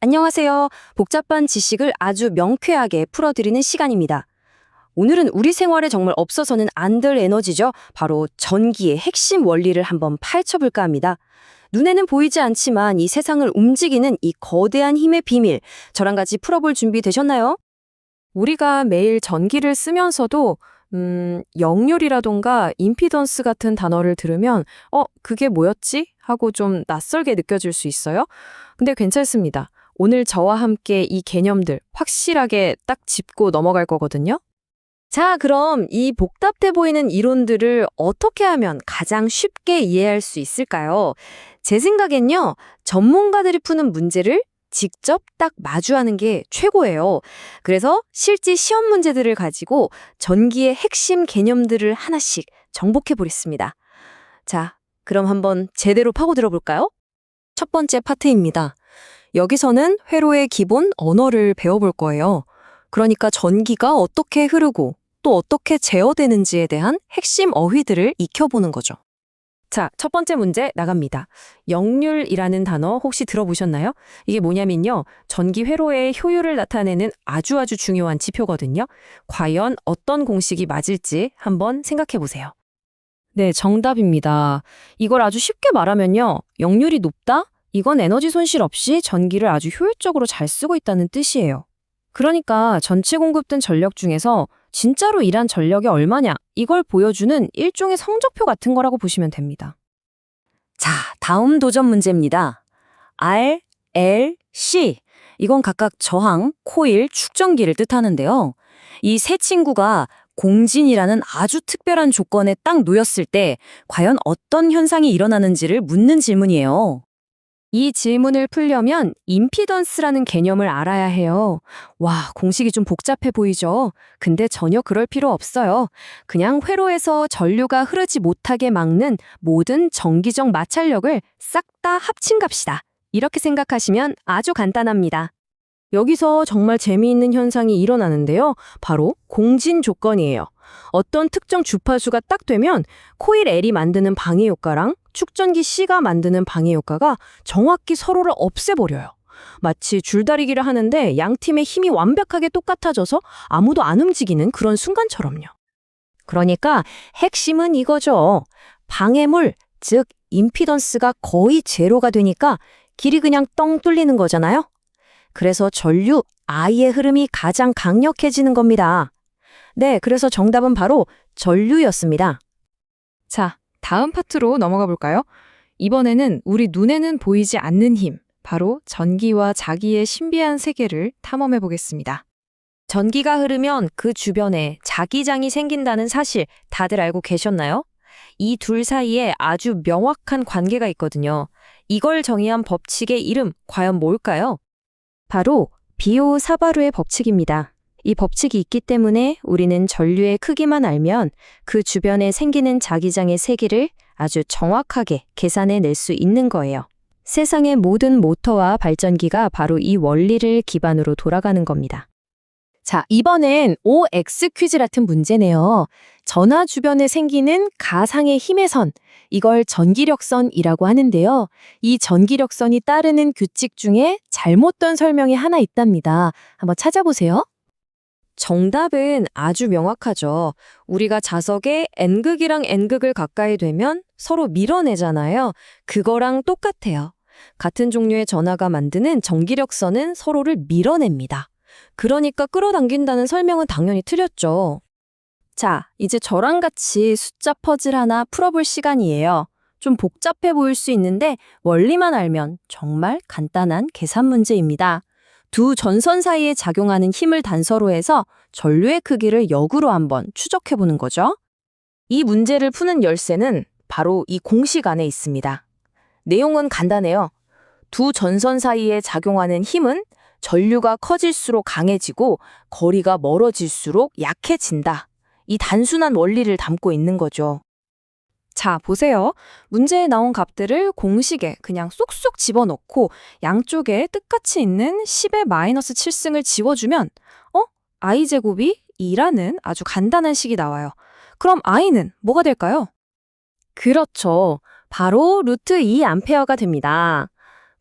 안녕하세요. 복잡한 지식을 아주 명쾌하게 풀어드리는 시간입니다. 오늘은 우리 생활에 정말 없어서는 안 될 에너지죠. 바로 전기의 핵심 원리를 한번 파헤쳐볼까 합니다. 눈에는 보이지 않지만 이 세상을 움직이는 이 거대한 힘의 비밀, 저랑 같이 풀어볼 준비 되셨나요? 우리가 매일 전기를 쓰면서도 역률이라던가 임피던스 같은 단어를 들으면 그게 뭐였지? 하고 좀 낯설게 느껴질 수 있어요. 근데 괜찮습니다. 오늘 저와 함께 이 개념들 확실하게 딱 짚고 넘어갈 거거든요. 자, 그럼 이 복잡해 보이는 이론들을 어떻게 하면 가장 쉽게 이해할 수 있을까요? 제 생각엔요, 전문가들이 푸는 문제를 직접 딱 마주하는 게 최고예요. 그래서 실제 시험 문제들을 가지고 전기의 핵심 개념들을 하나씩 정복해 보겠습니다. 자, 그럼 한번 제대로 파고들어 볼까요? 첫 번째 파트입니다. 여기서는 회로의 기본 언어를 배워볼 거예요. 그러니까 전기가 어떻게 흐르고 또 어떻게 제어되는지에 대한 핵심 어휘들을 익혀보는 거죠. 자, 첫 번째 문제 나갑니다. 역률이라는 단어 혹시 들어보셨나요? 이게 뭐냐면요. 전기 회로의 효율을 나타내는 아주 중요한 지표거든요. 과연 어떤 공식이 맞을지 한번 생각해 보세요. 네, 정답입니다. 이걸 아주 쉽게 말하면요. 역률이 높다? 이건 에너지 손실 없이 전기를 아주 효율적으로 잘 쓰고 있다는 뜻이에요. 그러니까 전체 공급된 전력 중에서 진짜로 일한 전력이 얼마냐, 이걸 보여주는 일종의 성적표 같은 거라고 보시면 됩니다. 자, 다음 도전 문제입니다. R, L, C. 이건 각각 저항, 코일, 축전기를 뜻하는데요. 이 세 친구가 공진이라는 아주 특별한 조건에 딱 놓였을 때 과연 어떤 현상이 일어나는지를 묻는 질문이에요. 이 질문을 풀려면 임피던스라는 개념을 알아야 해요. 와, 공식이 좀 복잡해 보이죠? 근데 전혀 그럴 필요 없어요. 그냥 회로에서 전류가 흐르지 못하게 막는 모든 전기적 마찰력을 싹 다 합친 값이다. 이렇게 생각하시면 아주 간단합니다. 여기서 정말 재미있는 현상이 일어나는데요. 바로 공진 조건이에요. 어떤 특정 주파수가 딱 되면 코일 L이 만드는 방해 효과랑 축전기 C가 만드는 방해 효과가 정확히 서로를 없애버려요. 마치 줄다리기를 하는데 양 팀의 힘이 완벽하게 똑같아져서 아무도 안 움직이는 그런 순간처럼요. 그러니까 핵심은 이거죠. 방해물, 즉 임피던스가 거의 제로가 되니까 길이 그냥 뻥 뚫리는 거잖아요. 그래서 전류 I의 흐름이 가장 강력해지는 겁니다. 네, 그래서 정답은 바로 전류였습니다. 자, 다음 파트로 넘어가 볼까요? 이번에는 우리 눈에는 보이지 않는 힘, 바로 전기와 자기의 신비한 세계를 탐험해 보겠습니다. 전기가 흐르면 그 주변에 자기장이 생긴다는 사실 다들 알고 계셨나요? 이 둘 사이에 아주 명확한 관계가 있거든요. 이걸 정의한 법칙의 이름 과연 뭘까요? 바로 비오-사바루의 법칙입니다. 이 법칙이 있기 때문에 우리는 전류의 크기만 알면 그 주변에 생기는 자기장의 세기를 아주 정확하게 계산해낼 수 있는 거예요. 세상의 모든 모터와 발전기가 바로 이 원리를 기반으로 돌아가는 겁니다. 자, 이번엔 OX 퀴즈 같은 문제네요. 전화 주변에 생기는 가상의 힘의 선, 이걸 전기력선이라고 하는데요. 이 전기력선이 따르는 규칙 중에 잘못된 설명이 하나 있답니다. 한번 찾아보세요. 정답은 아주 명확하죠. 우리가 자석에 N극이랑 N극을 가까이 되면 서로 밀어내잖아요. 그거랑 똑같아요. 같은 종류의 전하가 만드는 전기력선은 서로를 밀어냅니다. 그러니까 끌어당긴다는 설명은 당연히 틀렸죠. 자, 이제 저랑 같이 숫자 퍼즐 하나 풀어볼 시간이에요. 좀 복잡해 보일 수 있는데 원리만 알면 정말 간단한 계산 문제입니다. 두 전선 사이에 작용하는 힘을 단서로 해서 전류의 크기를 역으로 한번 추적해보는 거죠. 이 문제를 푸는 열쇠는 바로 이 공식 안에 있습니다. 내용은 간단해요. 두 전선 사이에 작용하는 힘은 전류가 커질수록 강해지고 거리가 멀어질수록 약해진다. 이 단순한 원리를 담고 있는 거죠. 자, 보세요. 문제에 나온 값들을 공식에 그냥 쏙쏙 집어넣고 양쪽에 뜻같이 있는 10의 마이너스 7승을 지워주면 i제곱이 2라는 아주 간단한 식이 나와요. 그럼 i는 뭐가 될까요? 그렇죠. 바로 루트 2 암페어가 됩니다.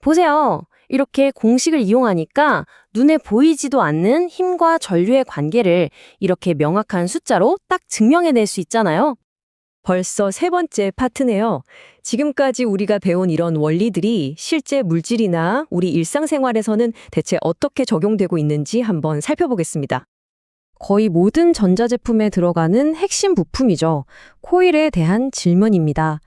보세요. 이렇게 공식을 이용하니까 눈에 보이지도 않는 힘과 전류의 관계를 이렇게 명확한 숫자로 딱 증명해낼 수 있잖아요. 벌써 세 번째 파트네요. 지금까지 우리가 배운 이런 원리들이 실제 물질이나 우리 일상생활에서는 대체 어떻게 적용되고 있는지 한번 살펴보겠습니다. 거의 모든 전자제품에 들어가는 핵심 부품이죠. 코일에 대한 질문입니다.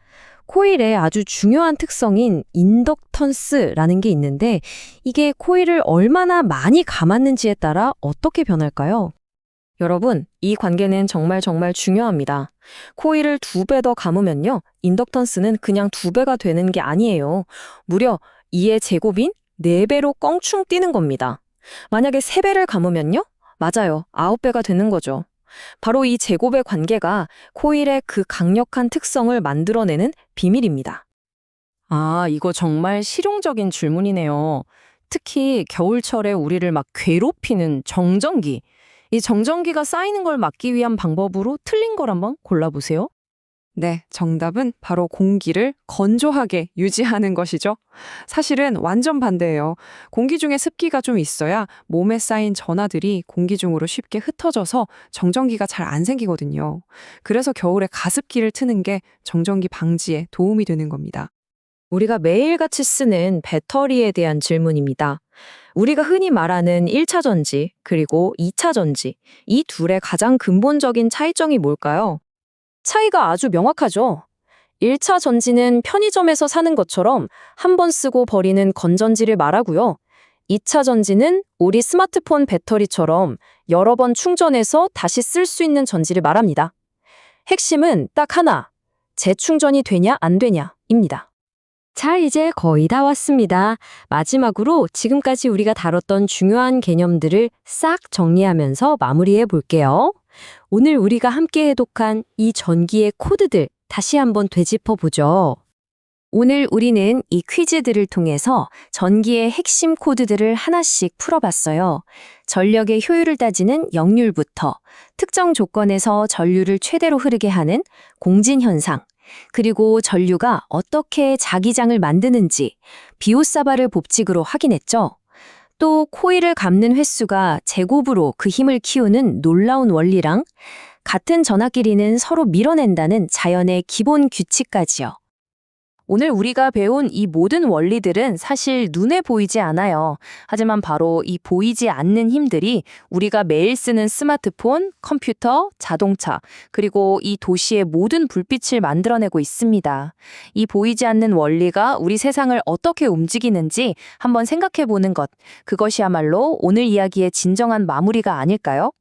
코일의 아주 중요한 특성인 인덕턴스라는 게 있는데 이게 코일을 얼마나 많이 감았는지에 따라 어떻게 변할까요? 여러분, 이 관계는 정말 중요합니다. 코일을 2배 더 감으면요, 인덕턴스는 그냥 2배가 되는 게 아니에요. 무려 2의 제곱인 4배로 껑충 뛰는 겁니다. 만약에 3배를 감으면요? 맞아요. 9배가 되는 거죠. 바로 이 제곱의 관계가 코일의 그 강력한 특성을 만들어내는 비밀입니다. 아, 이거 정말 실용적인 질문이네요. 특히 겨울철에 우리를 막 괴롭히는 정전기. 이 정전기가 쌓이는 걸 막기 위한 방법으로 틀린 걸 한번 골라보세요. 네, 정답은 바로 공기를 건조하게 유지하는 것이죠. 사실은 완전 반대예요. 공기 중에 습기가 좀 있어야 몸에 쌓인 전하들이 공기 중으로 쉽게 흩어져서 정전기가 잘 안 생기거든요. 그래서 겨울에 가습기를 트는 게 정전기 방지에 도움이 되는 겁니다. 우리가 매일같이 쓰는 배터리에 대한 질문입니다. 우리가 흔히 말하는 1차 전지, 그리고 2차 전지, 이 둘의 가장 근본적인 차이점이 뭘까요? 차이가 아주 명확하죠. 1차 전지는 편의점에서 사는 것처럼 한 번 쓰고 버리는 건전지를 말하고요. 2차 전지는 우리 스마트폰 배터리처럼 여러 번 충전해서 다시 쓸 수 있는 전지를 말합니다. 핵심은 딱 하나, 재충전이 되냐 안 되냐입니다. 자, 이제 거의 다 왔습니다. 마지막으로 지금까지 우리가 다뤘던 중요한 개념들을 싹 정리하면서 마무리해 볼게요. 오늘 우리가 함께 해독한 이 전기의 코드들 다시 한번 되짚어 보죠. 오늘 우리는 이 퀴즈들을 통해서 전기의 핵심 코드들을 하나씩 풀어봤어요. 전력의 효율을 따지는 역률부터 특정 조건에서 전류를 최대로 흐르게 하는 공진현상, 그리고 전류가 어떻게 자기장을 만드는지 비오사바르 법칙으로 확인했죠. 또 코일을 감는 횟수가 제곱으로 그 힘을 키우는 놀라운 원리랑 같은 전하끼리는 서로 밀어낸다는 자연의 기본 규칙까지요. 오늘 우리가 배운 이 모든 원리들은 사실 눈에 보이지 않아요. 하지만 바로 이 보이지 않는 힘들이 우리가 매일 쓰는 스마트폰, 컴퓨터, 자동차, 그리고 이 도시의 모든 불빛을 만들어내고 있습니다. 이 보이지 않는 원리가 우리 세상을 어떻게 움직이는지 한번 생각해 보는 것, 그것이야말로 오늘 이야기의 진정한 마무리가 아닐까요?